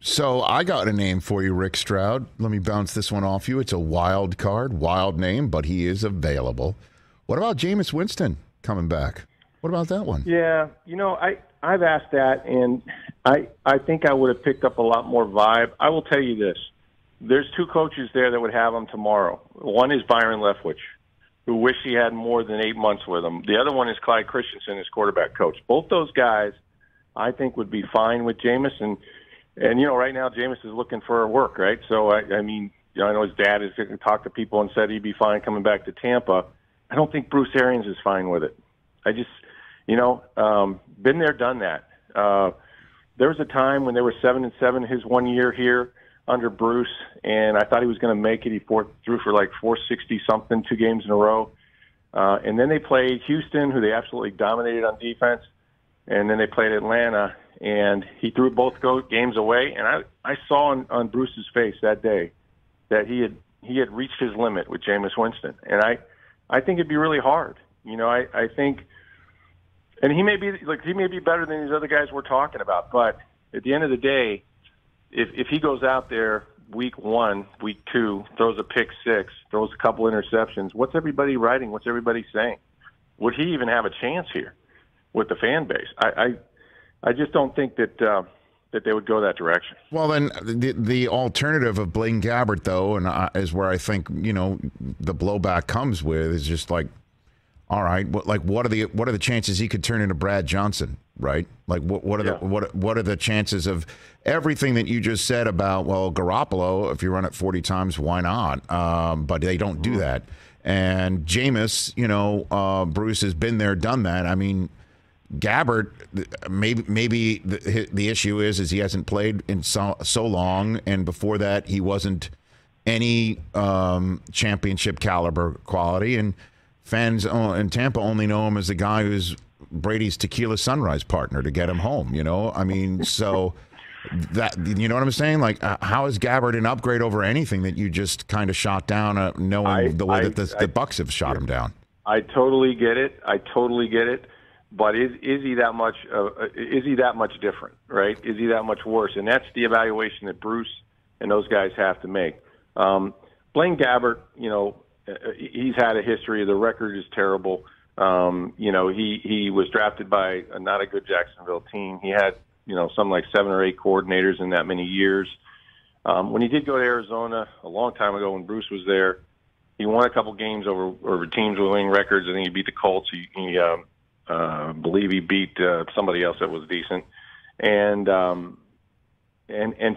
So I got a name for you, Rick Stroud. Let me bounce this one off you. It's a wild card, wild name, but he is available. What about Jameis Winston coming back? What about that one? Yeah, I've asked that, and I think I would have picked up a lot more vibe. I will tell you this. There's two coaches there that would have him tomorrow. One is Byron Leftwich, who wish he had more than 8 months with him. The other one is Clyde Christensen, his quarterback coach. Both those guys, I think, would be fine with Jameis. And right now Jameis is looking for work, right? So, I know his dad has talked to people and said he'd be fine coming back to Tampa. I don't think Bruce Arians is fine with it. I just, been there, done that. There was a time when they were 7-7 his 1 year here under Bruce, and I thought he was going to make it. He threw for like 460-something 2 games in a row. And then they played Houston, who they absolutely dominated on defense, and then they played Atlanta, and he threw both games away. And I saw on Bruce's face that day that he had reached his limit with Jameis Winston. And I think it'd be really hard. I think – and he may be better than these other guys we're talking about, but at the end of the day, if he goes out there week 1, week 2, throws a pick 6, throws a couple interceptions, what's everybody writing? What's everybody saying? Would he even have a chance here with the fan base? I just don't think that they would go that direction. Well, then the alternative of Blaine Gabbert, though, and is where I think the blowback comes with is just like, all right, what are the chances he could turn into Brad Johnson, right? Like what are the chances of everything that you just said about, well, Garoppolo, if you run it 40 times, why not? But they don't do that. And Jameis, Bruce has been there, done that. I mean, Gabbert, maybe the issue is he hasn't played in so long, and before that he wasn't any championship caliber quality, and fans in Tampa only know him as the guy who's Brady's tequila sunrise partner to get him home. I mean, so that, you know what I'm saying? Like, how is Gabbert an upgrade over anything that you just kind of shot down, knowing the way that the Bucs have shot him down? I totally get it. But is he that much? Is he that much different? Right? Is he that much worse? And that's the evaluation that Bruce and those guys have to make. Blaine Gabbert, he's had a history. The record is terrible. He was drafted by not a good Jacksonville team. He had something like 7 or 8 coordinators in that many years. When he did go to Arizona a long time ago, when Bruce was there, he won a couple games over teams with winning records. I think he beat the Colts. He believe he beat somebody else that was decent. And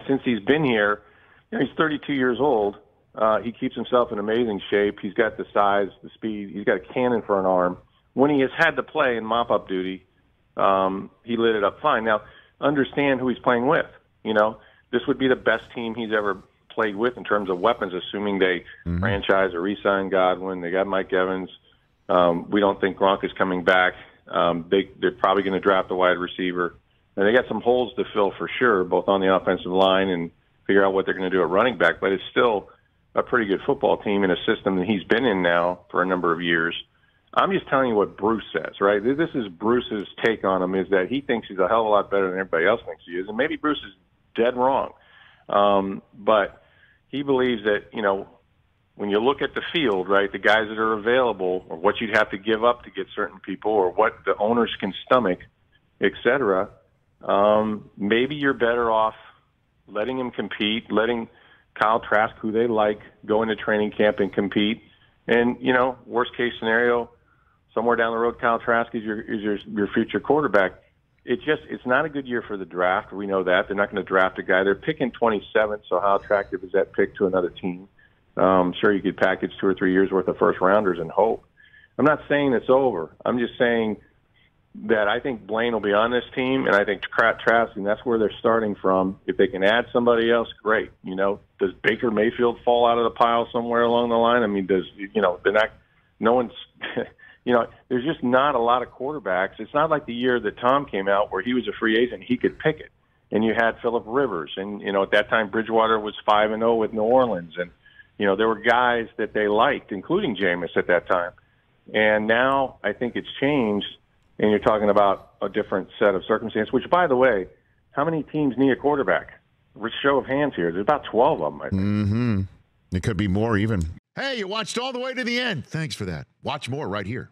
since he's been here, he's 32 years old. He keeps himself in amazing shape. He's got the size, the speed. He's got a cannon for an arm. When he has had to play in mop-up duty, he lit it up fine. Now, understand who he's playing with. This would be the best team he's ever played with in terms of weapons, assuming they franchise or re-sign Godwin. They got Mike Evans. We don't think Gronk is coming back. They're probably going to draft a wide receiver. And they got some holes to fill for sure, both on the offensive line and figure out what they're going to do at running back. But it's still a pretty good football team in a system that he's been in now for a number of years. I'm just telling you what Bruce says, right? This is Bruce's take on him, is that he thinks he's a hell of a lot better than everybody else thinks he is. And maybe Bruce is dead wrong. But he believes that, when you look at the field, right, the guys that are available, or what you'd have to give up to get certain people, or what the owners can stomach, et cetera, maybe you're better off letting him compete, letting Kyle Trask, who they like, go into training camp and compete. And, worst case scenario, somewhere down the road, Kyle Trask is your future quarterback. It's not a good year for the draft. We know that. They're not going to draft a guy. They're picking 27th, so how attractive is that pick to another team? Sure, you could package 2 or 3 years worth of first rounders and hope. I'm not saying it's over. I'm just saying that I think Blaine will be on this team, and I think Trask, and that's where they're starting from. If they can add somebody else, great. Does Baker Mayfield fall out of the pile somewhere along the line? I mean, they're not, no one's, there's just not a lot of quarterbacks. It's not like the year that Tom came out where he was a free agent, he could pick it. And you had Phillip Rivers, and, at that time Bridgewater was 5-0 with New Orleans, and, there were guys that they liked, including Jameis at that time. And now I think it's changed, and you're talking about a different set of circumstances, which, by the way, how many teams need a quarterback, show of hands here. There's about 12 of them, I think. Mm-hmm. It could be more even. Hey, you watched all the way to the end. Thanks for that. Watch more right here.